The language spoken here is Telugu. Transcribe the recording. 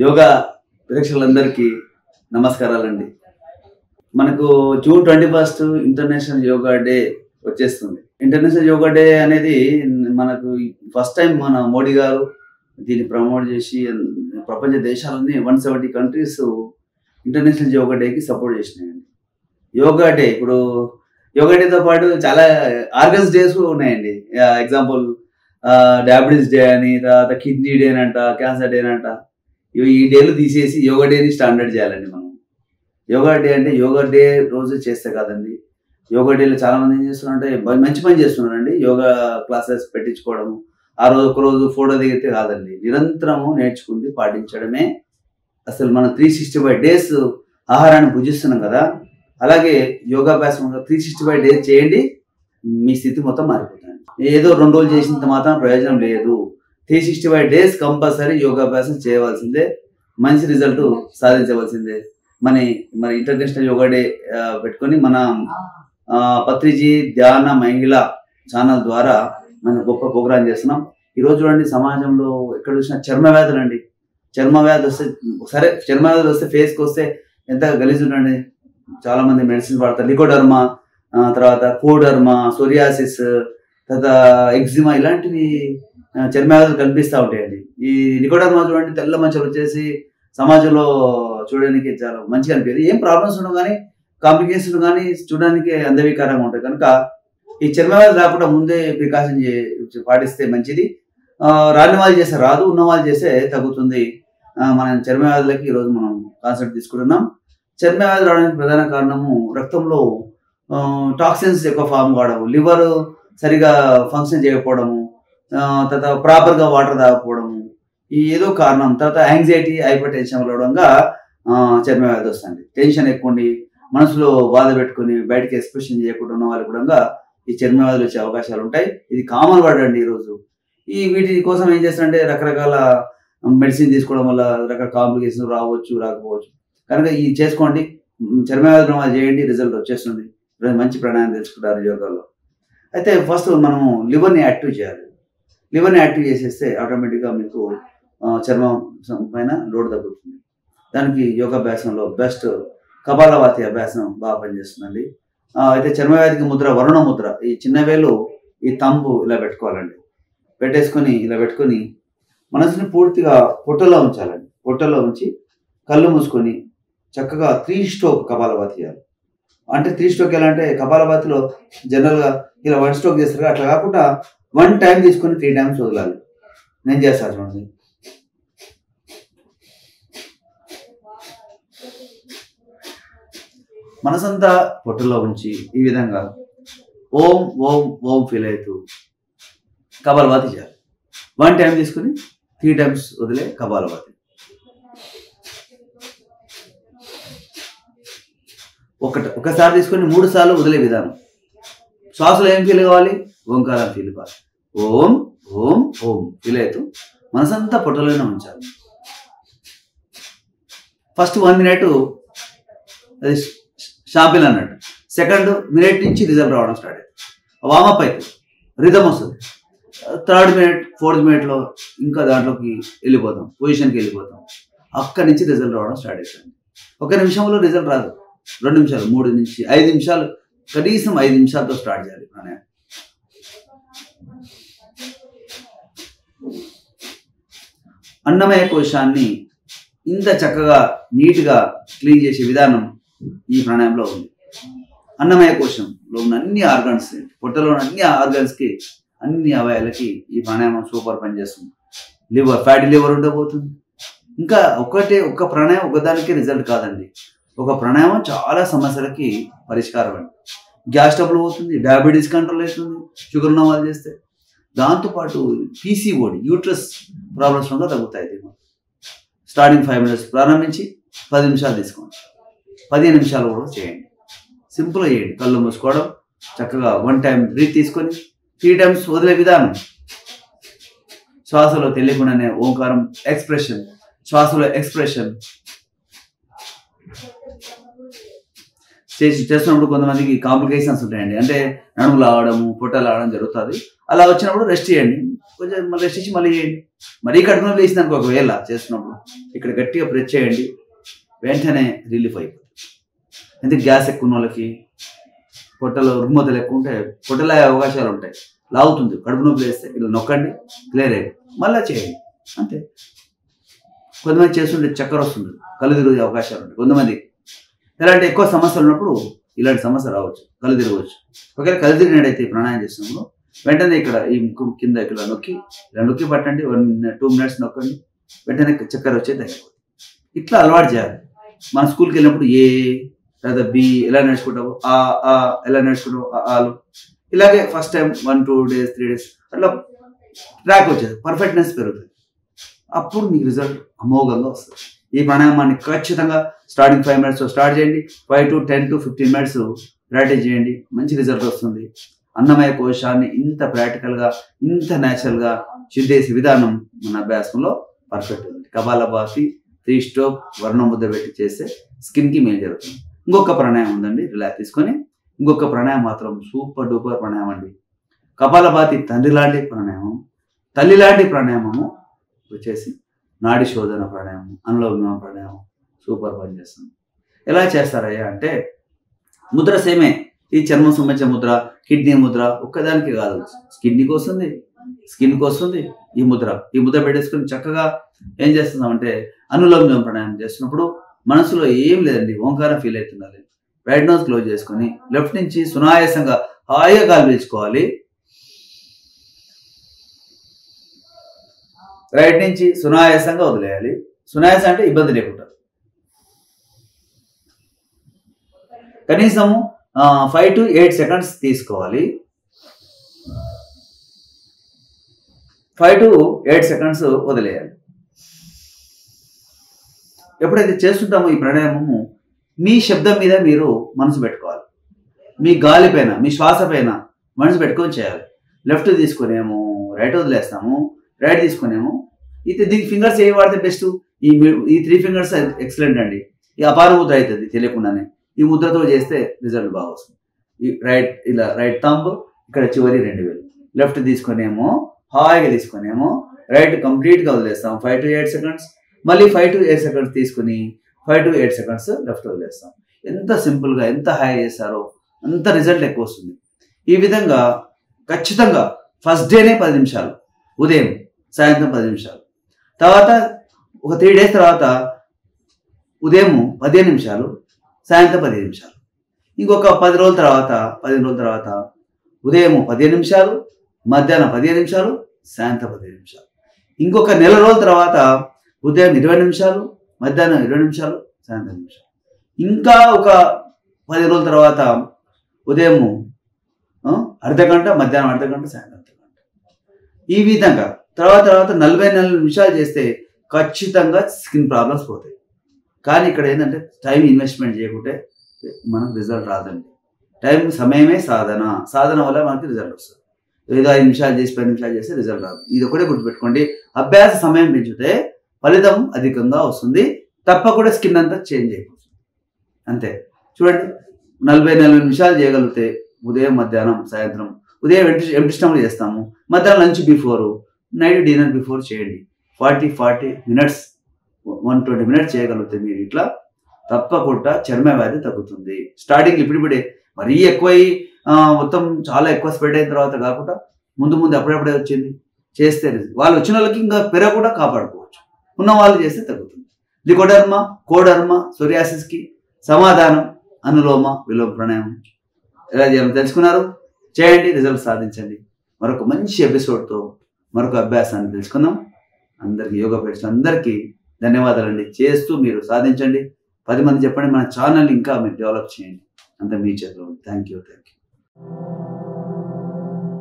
యోగా ప్రేక్షకులందరికీ నమస్కారాలండి. మనకు జూన్ 21 ఇంటర్నేషనల్ యోగా డే వచ్చేస్తుంది. ఇంటర్నేషనల్ యోగా డే అనేది మనకు ఫస్ట్ టైం మన మోడీ గారు దీన్ని ప్రమోట్ చేసి ప్రపంచ దేశాలన్నీ 170 కంట్రీస్ ఇంటర్నేషనల్ యోగా డేకి సపోర్ట్ చేసినాయండి. యోగా డే ఇప్పుడు యోగా డేతో పాటు చాలా ఆర్గన్స్ డేస్ ఉన్నాయండి. ఎగ్జాంపుల్ డయాబెటీస్ డే అని, తర్వాత కిడ్నీ డే అంట, క్యాన్సర్ డే అంట. ఈ డేలు తీసేసి యోగా డేని స్టాండర్డ్ చేయాలండి మనం. యోగా డే అంటే యోగా డే రోజు చేస్తే కాదండి. యోగా డేలో చాలా మంది ఏం చేస్తున్నారంటే మంచి పని చేస్తున్నారండి. యోగా క్లాసెస్ పెట్టించుకోవడము, ఆ రోజు ఒకరోజు ఫోటో దిగితే కాదండి. నిరంతరము నేర్చుకుంది పాటించడమే అసలు మనం 365 డేస్ ఆహారాన్ని భుజిస్తున్నాం కదా, అలాగే యోగాభ్యాసం 365 డేస్ చేయండి, మీ స్థితి మొత్తం మారిపోతుంది. ఏదో 2 రోజులు చేసినంత మాత్రం ప్రయోజనం లేదు. 365 డేస్ కంపల్సరీ యోగాభ్యాసం చేయవలసిందే, మంచి రిజల్ట్ సాధించవలసిందే. మరి ఇంటర్నేషనల్ యోగా డే పెట్టుకొని మన పత్రిజీ ధ్యాన మహిళ ఛానల్ ద్వారా మనం గొప్ప ప్రోగ్రాం చేస్తున్నాం. ఈరోజు చూడండి, సమాజంలో ఎక్కడ చూసినా చర్మ వ్యాధులు అండి. చర్మ వ్యాధి వస్తే సరే, చర్మ వ్యాధులు వస్తే ఫేస్కి వస్తే ఎంత గలీజ్ ఉండండి. చాలా మంది మెడిసిన్ వాడతారు. లికోడర్మా, తర్వాత కోడర్మా, సోరియాసిస్, తర్వాత ఎగ్జిమా, ఇలాంటివి చర్మ వ్యాధులు కనిపిస్తూ ఉంటాయండి. ఈ లికోడర్మా చూడండి, తెల్ల మచ్చలు వచ్చేసి సమాజంలో చూడడానికి చాలా మంచిగా అనిపించేది. ఏం ప్రాబ్లమ్స్ ఉండవు కానీ, కాంప్లికేషన్ కానీ చూడడానికి అందవికారంగా ఉంటాయి. కనుక ఈ చర్మ వ్యాధి రాకుండా ముందే ప్రికాషన్ పాటిస్తే మంచిది. రాని వాళ్ళు చేస్తే రాదు, ఉన్న వాళ్ళు చేస్తే తగ్గుతుంది. మనం చర్మ వ్యాధులకి ఈరోజు మనం కాన్సెప్ట్ తీసుకుంటున్నాం. చర్మ వ్యాధి రావడానికి ప్రధాన కారణము రక్తంలో టాక్సిన్స్ ఎక్కువ ఫామ్ కావడము, లివర్ సరిగా ఫంక్షన్ చేయకపోవడము, తర్వాత ప్రాపర్గా వాటర్ తాగకపోవడము, ఈ ఏదో కారణం. తర్వాత యాంగ్జైటీ, హైపర్ టెన్షన్ వలడంగా చర్మ వ్యాధి వస్తుంది. టెన్షన్ ఎక్కువ ఉండి మనసులో బాధ పెట్టుకుని బయటకి ఎక్స్ప్రెషన్ చేయకుండా ఉన్న వాళ్ళు కూడా ఈ చర్మ వ్యాధులు వచ్చే అవకాశాలు ఉంటాయి. ఇది కామన్ వర్డ్ అండి ఈరోజు. వీటి కోసం ఏం చేస్తారంటే రకరకాల మెడిసిన్ తీసుకోవడం వల్ల రకరకాల కాంప్లికేషన్ రావచ్చు, రాకపోవచ్చు. కనుక ఇది చేసుకోండి, చర్మ వ్యాధులు చేయండి, రిజల్ట్ వచ్చేస్తుంది. మంచి ప్రాణాయామం తెలుసుకుంటారు యోగాలో. అయితే ఫస్ట్ మనము లివర్ని యాక్టివ్ చేయాలి. లివర్ని యాక్టివ్ చేసేస్తే ఆటోమేటిక్గా మీకు చర్మం పైన లోడ్ తగ్గుతుంది. దానికి యోగాభ్యాసంలో బెస్ట్ కపాలభాతి అభ్యాసం బాగా పనిచేస్తుందండి. అయితే చర్మవ్యాధికి ముద్ర వరుణ ముద్ర. ఈ చిన్న వేలు, ఈ తంబు ఇలా పెట్టుకోవాలండి. పెట్టేసుకొని ఇలా పెట్టుకొని మనసుని పూర్తిగా పొట్టలో ఉంచాలండి. పొట్టలో ఉంచి కళ్ళు మూసుకొని చక్కగా 3 స్ట్రోక్ కపాలభాతి చేయాలి. అంటే 3 స్ట్రోక్ ఎలా అంటే, కపాలభాతిలో జనరల్గా ఇలా 1 స్ట్రోక్ చేస్తారు, అట్లా కాకుండా 1 టైం తీసుకొని 3 టైమ్స్ వదలాలి. నేను చేస్తాను చూడండి. మనసంతా పొట్టలో ఉంచి ఈ విధంగా ఓం ఓం ఓం ఫీల్ అవుతూ కపాలభాతి చేయాలి. 1 టైం తీసుకుని 3 టైమ్స్ వదిలే కపాలభాతి. ఒకసారి తీసుకొని 3 సార్లు వదిలే విధానం. శ్వాసలో ఏం ఫీల్ కావాలి? ఓంకారం ఫీల్ కావాలి. ఓం ఓం ఓం ఫీల్ అవుతూ మనసంతా పొట్టలోనే ఉంచాలి. ఫస్ట్ 1 మినిట్ అది షాంపిల్ అన్నట్టు. సెకండ్ మినిట్ నుంచి రిజల్ట్ రావడం స్టార్ట్ అవుతుంది. వామప్ అవుతుంది, రిథమ్ వస్తుంది. 3rd మినిట్ 4th మినిట్లో ఇంకా దాంట్లోకి వెళ్ళిపోతాం, పొజిషన్కి వెళ్ళిపోతాం. అక్కడి నుంచి రిజల్ట్ రావడం స్టార్ట్ అవుతుంది. 1 నిమిషంలో రిజల్ట్ రాదు, 2 నిమిషాలు, 3 నుంచి 5 నిమిషాలు, కనీసం 5 నిమిషాలతో స్టార్ట్ చేయాలి ప్రాణాయామం. అన్నమయ కోశాన్ని ఇంత చక్కగా నీట్గా క్లీన్ చేసే విధానం ఈ ప్రాణాయామంలో ఉంది. అన్నమయ కోశంలో ఉన్న అన్ని ఆర్గాన్స్, పొట్టలో ఉన్న అన్ని ఆర్గాన్స్కి, అన్ని అవయాలకి ఈ ప్రాణాయామం సూపర్ పనిచేస్తుంది. లివర్, ఫ్యాటీ లివర్ ఉండబోతుంది. ఇంకా ఒక్క ప్రాణాయామం ఒకదానికి రిజల్ట్ కాదండి. ఒక ప్రాణాయామం చాలా సమస్యలకి పరిష్కారం అండి. గ్యాస్ ట్రబుల్ పోతుంది, డయాబెటీస్ కంట్రోల్ అవుతుంది, షుగర్ ఉన్న వాళ్ళు చేస్తే. దాంతోపాటు పీసీఓడి, యూట్రస్ ప్రాబ్లమ్స్ కూడా తగ్గుతాయి. స్టార్టింగ్ 5 మినిట్స్ ప్రారంభించి 10 నిమిషాలు తీసుకోండి, 15 నిమిషాలు కూడా చేయండి. సింపుల్గా చేయండి. కళ్ళు మూసుకోవడం, చక్కగా 1 టైం బ్రీత్ తీసుకొని 3 టైమ్స్ వదిలే విధానం. శ్వాసలో తెలియకుండానే ఓంకారం ఎక్స్ప్రెషన్, శ్వాసలో ఎక్స్ప్రెషన్. చేస్తున్నప్పుడు కొంతమందికి కాంప్లికేషన్స్ ఉంటాయండి. అంటే నడుము లాగడము, పొట్టలు లాగడం జరుగుతుంది. అలా వచ్చినప్పుడు రెస్ట్ చేయండి. కొంచెం మళ్ళీ రెస్ట్ ఇచ్చి మళ్ళీ చేయండి. మరీ కడుపు నొప్పి వేసిందనుకో ఒకవేళ చేస్తున్నప్పుడు ఇక్కడ గట్టిగా ప్రెస్ చేయండి, వెంటనే రిలీఫ్ అయిపోతుంది. ఎందుకు గ్యాస్ ఎక్కువ ఉన్న వాళ్ళకి, పొట్టలో రుగ్మతలు ఎక్కువ ఉంటే పొట్టలు అయ్యే అవకాశాలు ఉంటాయి. లాగుతుంది, కడుపు నొప్పి వేస్తే ఇలా నొక్కండి, క్లియర్ అయ్యింది, మళ్ళీ చేయండి, అంతే. కొంతమంది చేస్తుంటే చక్కెర వస్తుంది, కళ్ళు తిరిగే అవకాశాలు ఉంటాయి. కొంతమంది ఇలాంటి ఎక్కువ సమస్యలు ఉన్నప్పుడు ఇలాంటి సమస్య రావచ్చు, కళ్ళు తిరగవచ్చు. ఒకవేళ కళ్ళు తిరిగినట్టయితే ప్రాణాయామం చేసినప్పుడు వెంటనే ఇక్కడ ఈ ముక్కు కింద ఇక్కడ నొక్కి పట్టండి, 1-2 minutes నొక్కండి, వెంటనే చక్కెర వచ్చే తగ్గిపోతుంది. ఇట్లా అలవాటు చేయాలి. మన స్కూల్కి వెళ్ళినప్పుడు ఏ లేదా బి ఎలా నేర్చుకుంటావు, ఆ ఎలా నేర్చుకుంటావు, ఆలు ఇలాగే ఫస్ట్ టైం 1-2 days 3 days అట్లా ట్రాక్ వచ్చేది, పర్ఫెక్ట్నెస్ పెరుగుతుంది. అప్పుడు మీకు రిజల్ట్ అమోఘంగా వస్తుంది. ఈ ప్రాణాయామాన్ని ఖచ్చితంగా స్టార్టింగ్ 5 minutes స్టార్ట్ చేయండి, 5 to 10 to 15 minutes ప్రాక్టీస్ చేయండి, మంచి రిజల్ట్ వస్తుంది. అన్నమయ కోశాన్ని ఇంత ప్రాక్టికల్గా, ఇంత న్యాచురల్గా శుద్ధేసే విధానం మన అభ్యాసంలో పర్ఫెక్ట్ ఉంది. కపాలభాతి, 3 stroke వర్ణం ముద్ర పెట్టి చేస్తే స్కిన్కి మేలు జరుగుతుంది. ఇంకొక ప్రాణాయామం ఉందండి, రిలాక్స్ తీసుకొని ఇంకొక ప్రాణాయామం మాత్రం సూపర్ డూపర్ ప్రాణాయామం అండి. కపాలభాతి తండ్రి లాంటి ప్రాణాయామం, తల్లి లాంటి ప్రాణాయామము వచ్చేసి నాడి శోధన ప్రాణాయామం, అనులోమ ప్రాణాయామం సూపర్ పని చేస్తుంది. ఎలా చేస్తారయ్యా అంటే ముద్ర సేమే, ఈ చర్మం సంబంధించిన ముద్ర, కిడ్నీ ముద్ర ఒక్కదానికి కాదు, కిడ్నీకి వస్తుంది, స్కిన్కి వస్తుంది. ఈ ముద్ర పెట్టేసుకొని చక్కగా ఏం చేస్తున్నామంటే అనులోమ ప్రాణాయామం చేస్తున్నప్పుడు మనసులో ఏం లేదండి, ఓంకారం ఫీల్ అవుతుండాలి. రైట్ నోస్ క్లోజ్ చేసుకొని లెఫ్ట్ నుంచి సునాయాసంగా హాయిగా గాలి పీల్చుకోవాలి, రైట్ నుంచి సునాయాసంగా వదిలేయాలి. సునాయాసం అంటే ఇబ్బంది లేకుండా కనీసము 5 to 8 seconds తీసుకోవాలి. 5 to 8 seconds వదిలేయాలి. ఎప్పుడైతే చేస్తుంటామో ఈ ప్రాణాయామము మీ శబ్దం మీద మీరు మనసు పెట్టుకోవాలి, మీ గాలి పైన, మీ శ్వాస పైన మనసు పెట్టుకొని చేయాలి. లెఫ్ట్ తీసుకునేమో రైట్ వదిలేస్తాము, రైట్ తీసుకునేమో దీనికి ఫింగర్స్ ఏ వాడితే బెస్ట్, ఈ 3 fingers ఎక్సలెంట్ అండి. ఈ అపార ముద్ర అవుతుంది తెలియకుండానే, ఈ ముద్రతో చేస్తే రిజల్ట్ బాగా వస్తుంది. ఈ ఇలా రైట్ థంబ్, ఇక్కడ చివరి 2 వేలు, లెఫ్ట్ తీసుకునేమో హాయిగా తీసుకునేమో రైట్ కంప్లీట్గా వదిలేస్తాం 5 to 8 seconds, మళ్ళీ 5 to 8 seconds తీసుకుని 5 to 8 seconds లెఫ్ట్ వదిలేస్తాం. ఎంత సింపుల్గా, ఎంత హాయి చేస్తారో అంత రిజల్ట్ ఎక్కువ వస్తుంది. ఈ విధంగా ఖచ్చితంగా ఫస్ట్ డేనే 10 నిమిషాలు, ఉదయం సాయంత్రం 10 నిమిషాలు, తర్వాత ఒక 3 days తర్వాత ఉదయం 15 నిమిషాలు, సాయంత్రం 15 నిమిషాలు, ఇంకొక 15 రోజుల తర్వాత ఉదయం 15 నిమిషాలు, మధ్యాహ్నం 15 నిమిషాలు, సాయంత్రం 15 నిమిషాలు, ఇంకొక నెల రోజుల తర్వాత ఉదయం 20 నిమిషాలు, మధ్యాహ్నం 20 నిమిషాలు, సాయంత్రం నిమిషాలు, ఇంకా ఒక 10 రోజుల తర్వాత ఉదయం అర్ధ గంట, మధ్యాహ్నం అర్ధ గంట, సాయంత్రం అర్ధ గంట. ఈ విధంగా తర్వాత 40 నిమిషాలు చేస్తే ఖచ్చితంగా స్కిన్ ప్రాబ్లమ్స్ పోతాయి. కానీ ఇక్కడ ఏంటంటే టైం ఇన్వెస్ట్మెంట్ చేయకుంటే మనకు రిజల్ట్ రాదండి. సమయమే సాధన వల్ల మనకి రిజల్ట్ వస్తుంది. ఏదో 5 నిమిషాలు చేసి 10 నిమిషాలు చేస్తే రిజల్ట్ రాదు. ఇది ఒకటే గుర్తుపెట్టుకోండి, అభ్యాస సమయం పెంచితే ఫలితం అధికంగా వస్తుంది, తప్పకుండా స్కిన్ అంతా చేంజ్ అయిపోతుంది, అంతే. చూడండి, 40 నిమిషాలు చేయగలిగితే ఉదయం, మధ్యాహ్నం, సాయంత్రం, ఉదయం ఎంటీ స్టమక్ చేస్తాము, మధ్యాహ్నం lunch before, night dinner before చేయండి. 40 minutes 120 minutes చేయగలిగితే మీరు ఇట్లా తప్పకుండా చర్మ వ్యాధి తగ్గుతుంది. స్టార్టింగ్ ఇప్పుడిప్పుడే మరీ ఎక్కువై మొత్తం చాలా ఎక్కువ స్ప్రెడ్ అయిన తర్వాత కాకుండా ముందు అప్పుడప్పుడే వచ్చింది చేస్తే వాళ్ళు వచ్చిన వాళ్ళకి ఇంకా పెరగకుండా కాపాడుకోవచ్చు, ఉన్న వాళ్ళు చేస్తే తగ్గుతుంది. లికోడర్మా, కోడర్మా, సోరియాసిస్కి సమాధానం అనులోమ విలోమ ప్రాణాయామం ఎలా చేయాలో తెలుసుకున్నారు, చేయండి, రిజల్ట్ సాధించండి. మరొక మంచి ఎపిసోడ్తో మరొక అభ్యాసాన్ని తెలుసుకుందాం. అందరికీ యోగా పేట్స్ అందరికీ ధన్యవాదాలండి. చేస్తూ మీరు సాధించండి, 10 మంది చెప్పండి, మన ఛానల్ని ఇంకా మీరు డెవలప్ చేయండి, అంత మీ చేతిలో ఉంది. Thank you.